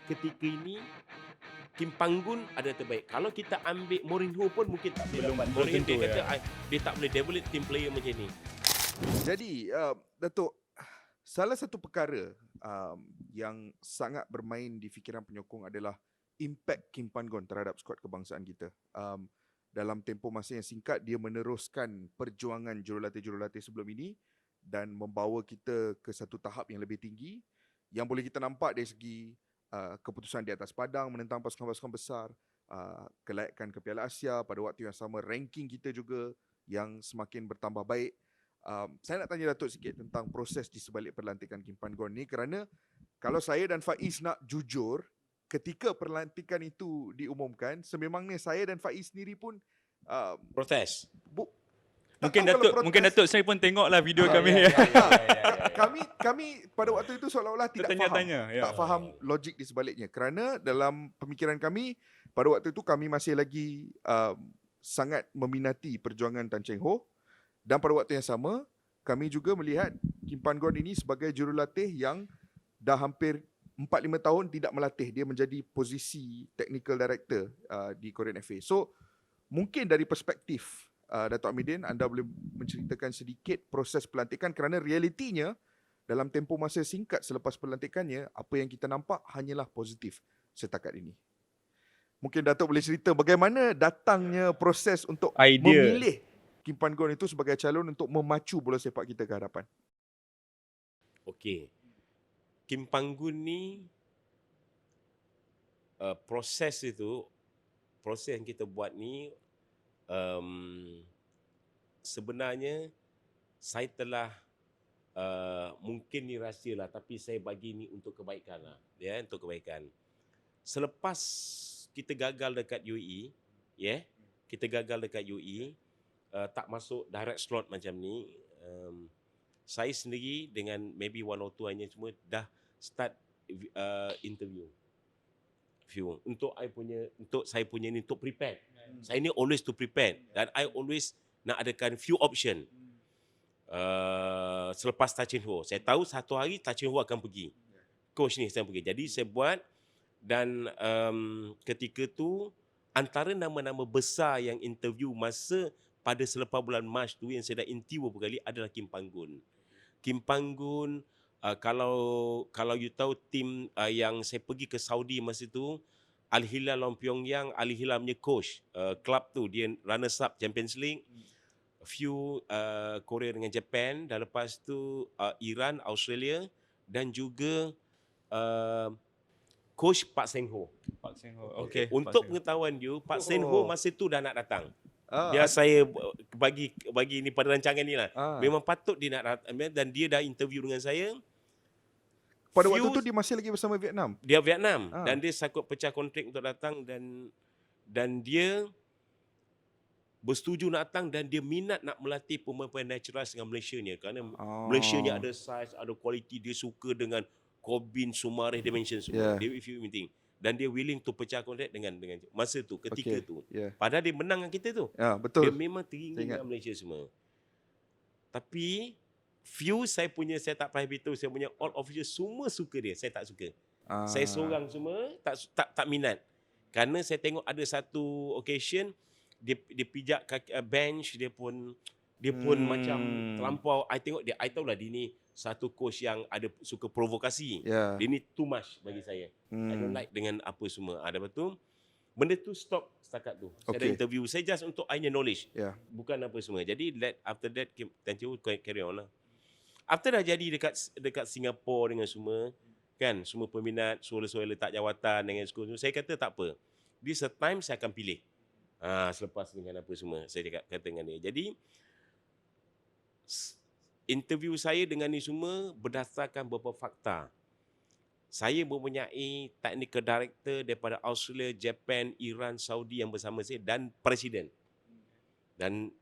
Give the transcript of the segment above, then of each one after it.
ketika ini Kim Panggun ada terbaik. Kalau kita ambil Mourinho pun mungkin tak boleh dapat. belum Mourinho tentu, dia kata ya. dia tak boleh develop team player macam ni. Jadi, Datuk, salah satu perkara yang sangat bermain di fikiran penyokong adalah impak Kim Panggon terhadap skuad kebangsaan kita. Dalam tempoh masa yang singkat, dia meneruskan perjuangan jurulatih-jurulatih sebelum ini dan membawa kita ke satu tahap yang lebih tinggi yang boleh kita nampak dari segi keputusan di atas padang menentang pasukan-pasukan besar, kelayakan ke Piala Asia, pada waktu yang sama ranking kita juga yang semakin bertambah baik. Saya nak tanya Datuk sikit tentang proses di sebalik perlantikan Kim Panggon ni, kerana kalau saya dan Faiz nak jujur, ketika perlantikan itu diumumkan, sememangnya saya dan Faiz sendiri pun Protes. tak Mungkin tahu kalau Mungkin protes. Datuk sendiri pun tengoklah video Ah, kami. ya, ya. Kami pada waktu itu seolah-olah tidak faham. Tertanya-tanya, ya. Tak faham logik di sebaliknya. Kerana dalam pemikiran kami, pada waktu itu kami masih lagi sangat meminati perjuangan Tan Cheng Ho. Dan pada waktu yang sama, kami juga melihat Kim Panggon ini sebagai jurulatih yang dah hampir 4-5 tahun tidak melatih. Dia menjadi posisi technical director di Korean FA. So, mungkin dari perspektif Datuk Amidin, anda boleh menceritakan sedikit proses pelantikan, kerana realitinya dalam tempoh masa singkat selepas pelantikannya, apa yang kita nampak hanyalah positif setakat ini. Mungkin Datuk boleh cerita bagaimana datangnya proses untuk Idea. memilih Kim Panggon itu sebagai calon untuk memacu bola sepak kita ke hadapan. Okey. Kim Panggun ni proses yang kita buat ni sebenarnya saya telah mungkin ni rahsia lah, tapi saya bagi ni untuk kebaikan lah, ya, untuk kebaikan. Selepas kita gagal dekat UAE, ya, kita gagal dekat UAE, tak masuk direct slot macam ni, saya sendiri dengan maybe one or two hanya semua dah start interview untuk saya punya ni, untuk prepare. Saya ni always to prepare, dan I always nak adakan few option. Selepas Tan Cheng Ho, saya tahu satu hari Tan Cheng Ho akan pergi, coach ni saya pergi, jadi saya buat. Dan ketika tu antara nama-nama besar yang interview masa pada selepas bulan Mac tu yang saya dah interview beberapa kali adalah Kim Panggun. Kim Panggun, kalau you tahu tim yang saya pergi ke Saudi masa tu, Al Hilal Long Pyongyang, Al Hilal punya coach, club tu dia runners up Champions League. Few Korea dengan Japan, dan lepas tu Iran, Australia, dan juga coach Pak Seng Ho. Pak Seng Ho. Okey. Untuk pengetahuan you, Pak Seng Ho masa tu dah nak datang. Dia Ah, saya bagi ni pada rancangan ni lah. Ah. Memang patut dia nak datang, dan dia dah interview dengan saya. pada waktu tu dia masih lagi bersama Vietnam. Dia Vietnam, Ah. dan dia sakut pecah kontrak untuk datang, dan dia bersetuju nak datang, dan dia minat nak melatih pemain-pemain natural dengan Malaysia ni, kerana Malaysia ni ada size, ada kualiti, dia suka dengan Corbin, Sumareh, dimension semua. Dia if you meeting. Dan dia willing to pecah kontrak dengan masa tu, ketika tu. Padahal dia menang dengan kita tu. Ya, betul. Dia memang teringin dengan Malaysia semua. Tapi saya tak payah beritahu, saya punya all official semua suka dia, saya tak suka. Saya seorang semua tak minat. Kerana saya tengok ada satu occasion dia pijak kaki, bench, dia pun macam terlampau. I tahulah dia ni satu coach yang ada suka provokasi. Dia ni too much bagi saya. I don't like dengan apa semua. Ada betul. Benda tu stop setakat tu. Saya ada interview, saya just untuk I punya knowledge. Bukan apa semua. Jadi after that Tan Cheng Ho carry on lah. After dah jadi dekat Singapura dengan semua, kan, semua peminat suara-suara letak jawatan dengan semua, saya kata tak apa. This a time saya akan pilih. Selepas dengan apa semua, saya kata dengan dia. Jadi interview saya dengan ni semua berdasarkan beberapa fakta. Saya mempunyai technical director daripada Australia, Japan, Iran, Saudi yang bersama saya, dan presiden. Dan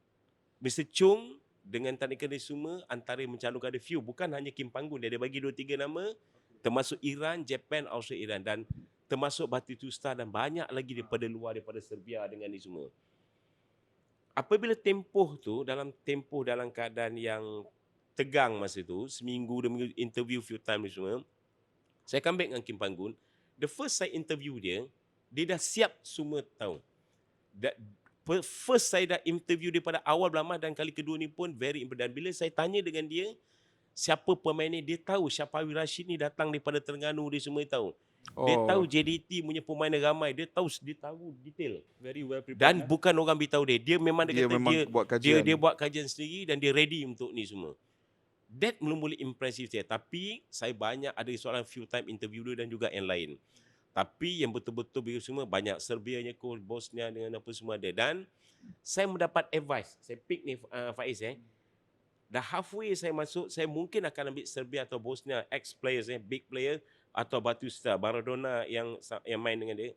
Mr. Chung dengan technical dia semua antara mencalonkan ada few, bukan hanya Kim Panggun, dia ada bagi 2-3 nama, termasuk Iran, Japan, Australia, Iran, dan termasuk Batistuta, dan banyak lagi daripada luar, daripada Serbia dengan ni semua. Apabila dalam keadaan yang tegang masa tu, seminggu, 2 minggu interview few time ni semua, saya comeback dengan Kim Panggun, The first saya interview dia dah siap semua tahu. First saya dah interview dia pada awal lama dan kali kedua ni pun very important. Bila saya tanya dengan dia, siapa pemain ni, dia tahu Syafawi Rashid ni datang daripada Terengganu, dia semua tahu. Dia tahu JDT punya pemain ramai, dia tahu detail. Very well prepared. Dan bukan orang beritahu dia. Dia memang dia kata buat kajian. dia buat kajian sendiri dan dia ready untuk ni semua. That mula-mula impressive saya. Tapi saya banyak ada soalan few time interview dia dan juga yang lain. Tapi yang betul-betul begitu semua banyak Serbianya kot, Bosnia dengan apa semua ada. Dan saya mendapat advice. Saya pick ni Faiz dah halfway saya masuk, saya mungkin akan ambil Serbia atau Bosnia, ex-players big player atau Batistuta, Maradona yang main dengan dia.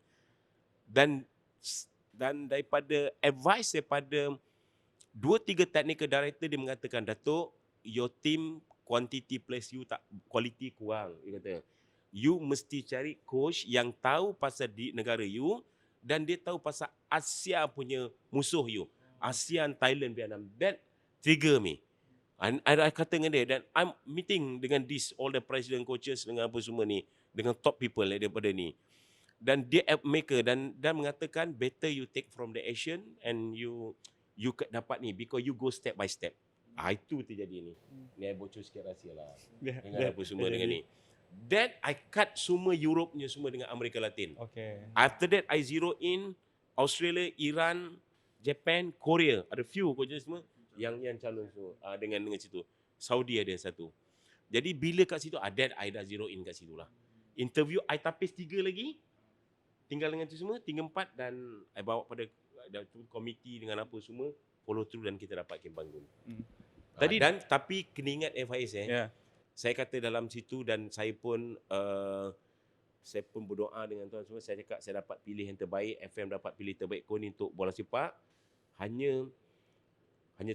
Dan daripada advice daripada 2-3 technical director, dia mengatakan, Datuk, your team quantity plus you tak quality kurang. Dia kata, you mesti cari coach yang tahu pasal di negara you dan dia tahu pasal Asia punya musuh you. ASEAN, Thailand, Vietnam. That trigger me. I kata dengan dia, dan I'm meeting dengan all the president coaches dengan apa semua ni, dengan top people daripada ni. Dan dia app maker dan mengatakan better you take from the Asian and you dapat ni because you go step by step. Itu terjadi ni. Ni I bocor sikit rahsia lah. Dengan apa semua dengan ni. That I cut semua Europe punya semua dengan Amerika Latin. Okay. After that I zero in Australia, Iran, Japan, Korea. Ada few coaches semua yang calon semua dengan situ. Saudi ada satu. Jadi bila kat situ that I dah zero in kat situ lah. Interview I tapis 3 lagi. Tinggal dengan tu semua, 3-4 dan I bawa pada komiti dengan apa semua, follow through dan kita dapat Kim Panggun. Tadi tapi kena ingat Faiz Yeah. saya kata dalam situ dan saya pun berdoa dengan Tuhan semua. Saya cakap saya dapat pilih yang terbaik, FM dapat pilih terbaik KONI untuk bola sepak. Hanya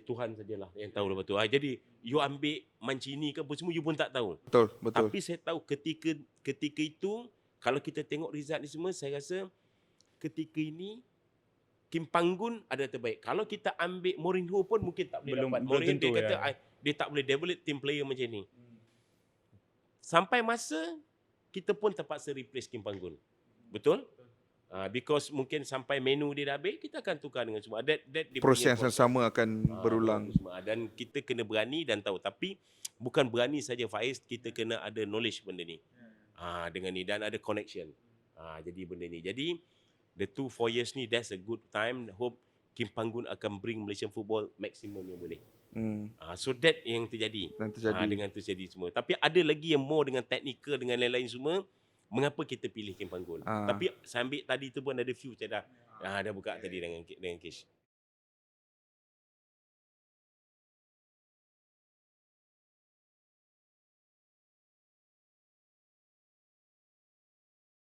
Tuhan sajalah yang tahu lepas tu. Jadi you ambil Mancini ke apa semua you pun tak tahu. Betul. Tapi saya tahu ketika itu kalau kita tengok result ni semua, saya rasa ketika ini Kim Panggun ada terbaik. Kalau kita ambil Mourinho pun mungkin tak boleh dapat. Mourinho dia kata dia tak boleh develop team player macam ni. Sampai masa kita pun terpaksa replace Kim Panggun. Betul? Because mungkin sampai menu dia dah habis, kita akan tukar dengan semua. Proses yang sama akan berulang. Dan kita kena berani dan tahu. Tapi bukan berani saja Faiz, kita kena ada knowledge benda ni. Dengan ni dan ada connection. Jadi benda ni. Jadi the 2-4 years ni, that's a good time. Hope Kim Panggun akan bring Malaysian football maximum yang boleh. So that yang terjadi. Dengan terjadi semua. Tapi ada lagi yang more dengan technical, dengan lain-lain semua. Mengapa kita pilih Kim Panggun? Tapi saya ambil tadi tu pun ada few saya dah buka tadi dengan Kish.